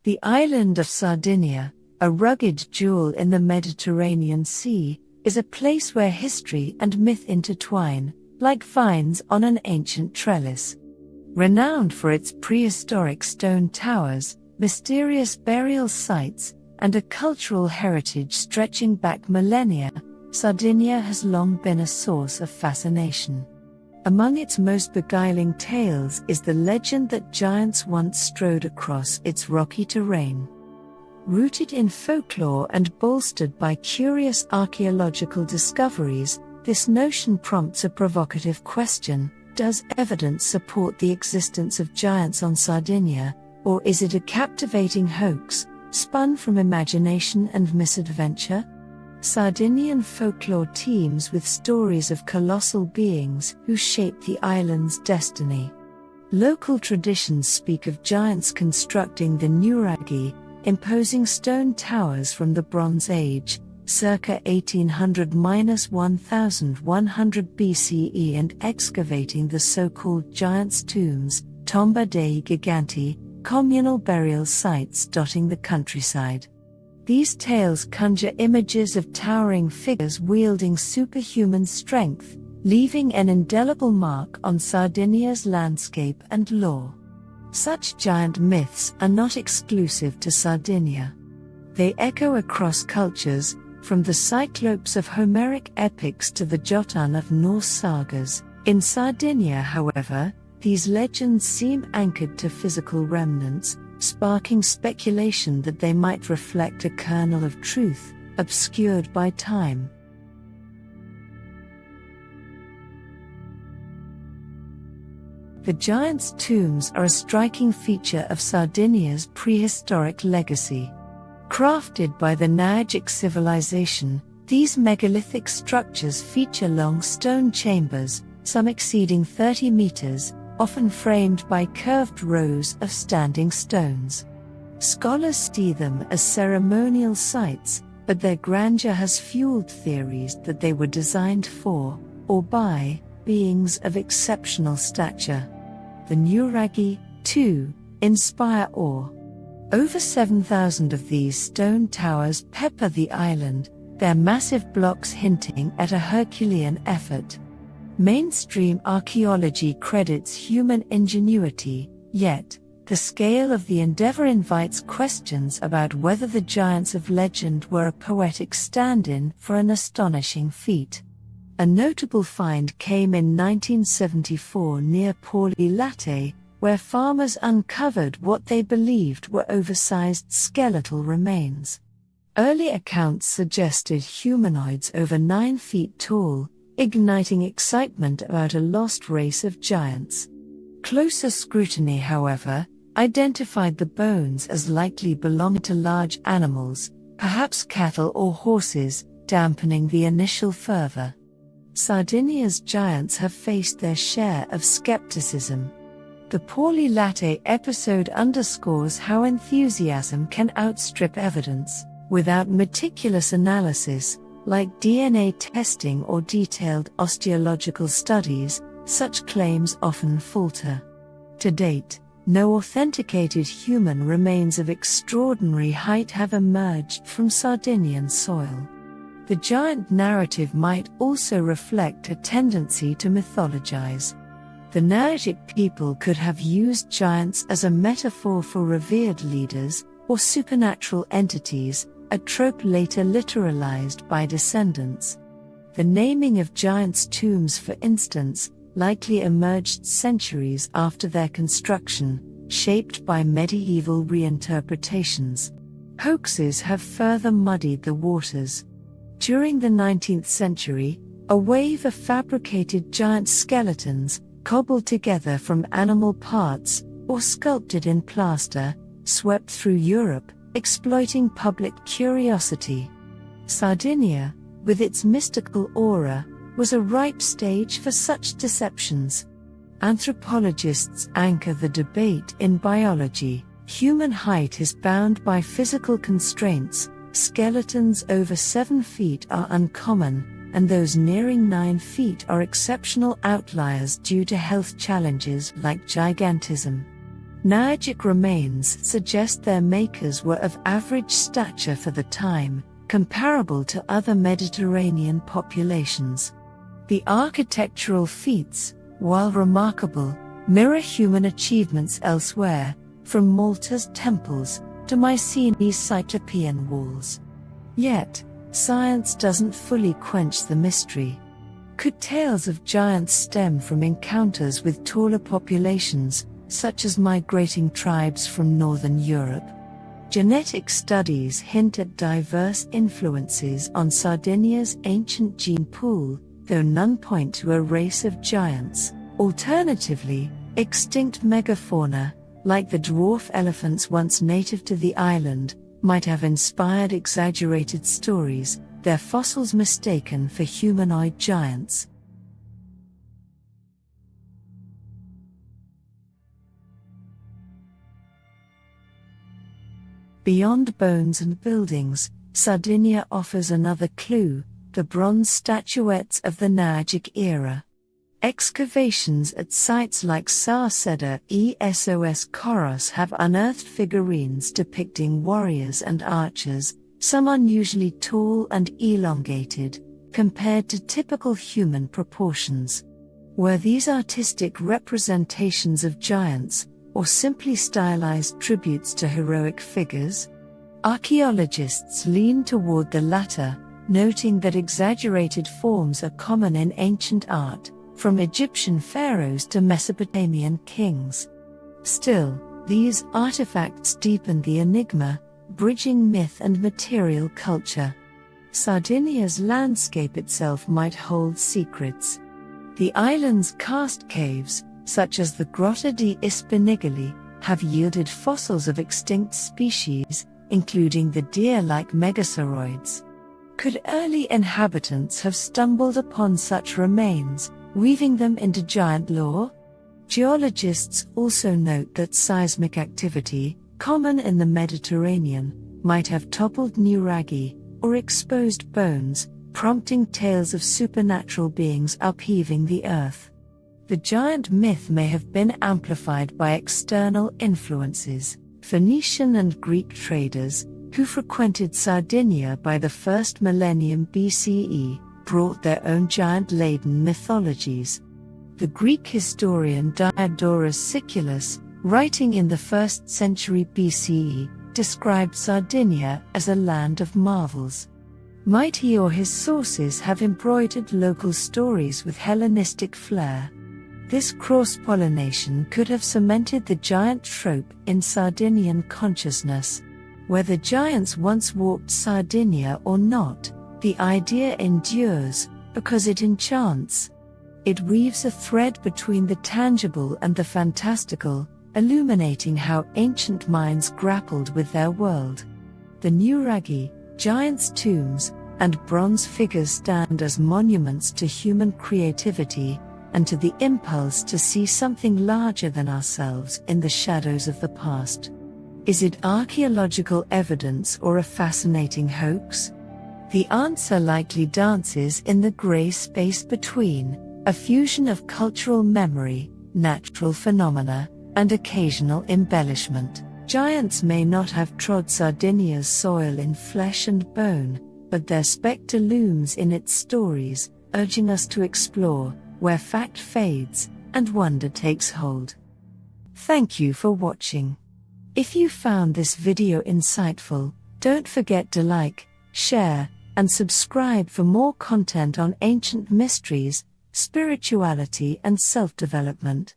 The island of Sardinia, a rugged jewel in the Mediterranean Sea, is a place where history and myth intertwine, like vines on an ancient trellis. Renowned for its prehistoric stone towers, mysterious burial sites, and a cultural heritage stretching back millennia, Sardinia has long been a source of fascination. Among its most beguiling tales is the legend that giants once strode across its rocky terrain. Rooted in folklore and bolstered by curious archaeological discoveries, this notion prompts a provocative question: does evidence support the existence of giants on Sardinia, or is it a captivating hoax, spun from imagination and misadventure? Sardinian folklore teems with stories of colossal beings who shaped the island's destiny. Local traditions speak of giants constructing the Nuragic, imposing stone towers from the Bronze Age, circa 1800–1100 BCE, and excavating the so-called giants' tombs, tomba dei giganti, communal burial sites dotting the countryside. These tales conjure images of towering figures wielding superhuman strength, leaving an indelible mark on Sardinia's landscape and lore. Such giant myths are not exclusive to Sardinia. They echo across cultures, from the Cyclopes of Homeric epics to the Jotun of Norse sagas. In Sardinia, however, these legends seem anchored to physical remnants, sparking speculation that they might reflect a kernel of truth, obscured by time. The giants' tombs are a striking feature of Sardinia's prehistoric legacy. Crafted by the Nuragic civilization, these megalithic structures feature long stone chambers, some exceeding 30 meters, often framed by curved rows of standing stones. Scholars see them as ceremonial sites, but their grandeur has fueled theories that they were designed for, or by, beings of exceptional stature. The Nuragic, too, inspire awe. Over 7,000 of these stone towers pepper the island, their massive blocks hinting at a Herculean effort. Mainstream archaeology credits human ingenuity, yet, the scale of the endeavor invites questions about whether the giants of legend were a poetic stand-in for an astonishing feat. A notable find came in 1974 near Porli Latte, where farmers uncovered what they believed were oversized skeletal remains. Early accounts suggested humanoids over 9 feet tall, igniting excitement about a lost race of giants. Closer scrutiny, however, identified the bones as likely belonging to large animals, perhaps cattle or horses, dampening the initial fervor. Sardinia's giants have faced their share of skepticism. The Porli Latte episode underscores how enthusiasm can outstrip evidence. Without meticulous analysis, like DNA testing or detailed osteological studies, such claims often falter. To date, no authenticated human remains of extraordinary height have emerged from Sardinian soil. The giant narrative might also reflect a tendency to mythologize. The Nuragic people could have used giants as a metaphor for revered leaders or supernatural entities, a trope later literalized by descendants. The naming of giants' tombs, for instance, likely emerged centuries after their construction, shaped by medieval reinterpretations. Hoaxes have further muddied the waters. During the 19th century, a wave of fabricated giant skeletons, cobbled together from animal parts, or sculpted in plaster, swept through Europe, exploiting public curiosity. Sardinia, with its mystical aura, was a ripe stage for such deceptions. Anthropologists anchor the debate in biology. Human height is bound by physical constraints. Skeletons over 7 feet are uncommon, and those nearing 9 feet are exceptional outliers due to health challenges like gigantism. Nuragic remains suggest their makers were of average stature for the time, comparable to other Mediterranean populations. The architectural feats, while remarkable, mirror human achievements elsewhere, from Malta's temples to Mycenae's Cyclopean walls. Yet, science doesn't fully quench the mystery. Could tales of giants stem from encounters with taller populations, such as migrating tribes from northern Europe? Genetic studies hint at diverse influences on Sardinia's ancient gene pool, though none point to a race of giants. Alternatively, extinct megafauna, like the dwarf elephants once native to the island, might have inspired exaggerated stories, their fossils mistaken for humanoid giants. Beyond bones and buildings, Sardinia offers another clue: the bronze statuettes of the Nuragic era. Excavations at sites like Sedda ESOS Carros have unearthed figurines depicting warriors and archers, some unusually tall and elongated, compared to typical human proportions. Were these artistic representations of giants, or simply stylized tributes to heroic figures? Archaeologists lean toward the latter, noting that exaggerated forms are common in ancient art, from Egyptian pharaohs to Mesopotamian kings. Still, these artifacts deepen the enigma, bridging myth and material culture. Sardinia's landscape itself might hold secrets. The island's karst caves, such as the Grotta di Spinigoli, have yielded fossils of extinct species, including the deer-like megasauroids. Could early inhabitants have stumbled upon such remains, weaving them into giant lore? Geologists also note that seismic activity, common in the Mediterranean, might have toppled nuraghi, or exposed bones, prompting tales of supernatural beings upheaving the earth. The giant myth may have been amplified by external influences. Phoenician and Greek traders, who frequented Sardinia by the first millennium BCE, brought their own giant-laden mythologies. The Greek historian Diodorus Siculus, writing in the 1st century BCE, described Sardinia as a land of marvels. Might he or his sources have embroidered local stories with Hellenistic flair? This cross-pollination could have cemented the giant trope in Sardinian consciousness. Whether giants once walked Sardinia or not, the idea endures, because it enchants. It weaves a thread between the tangible and the fantastical, illuminating how ancient minds grappled with their world. The Nuraghi, giants' tombs, and bronze figures stand as monuments to human creativity, and to the impulse to see something larger than ourselves in the shadows of the past. Is it archaeological evidence or a fascinating hoax? The answer likely dances in the grey space between, a fusion of cultural memory, natural phenomena, and occasional embellishment. Giants may not have trod Sardinia's soil in flesh and bone, but their spectre looms in its stories, urging us to explore, where fact fades, and wonder takes hold. Thank you for watching. If you found this video insightful, don't forget to like, share, and subscribe for more content on ancient mysteries, spirituality and self-development.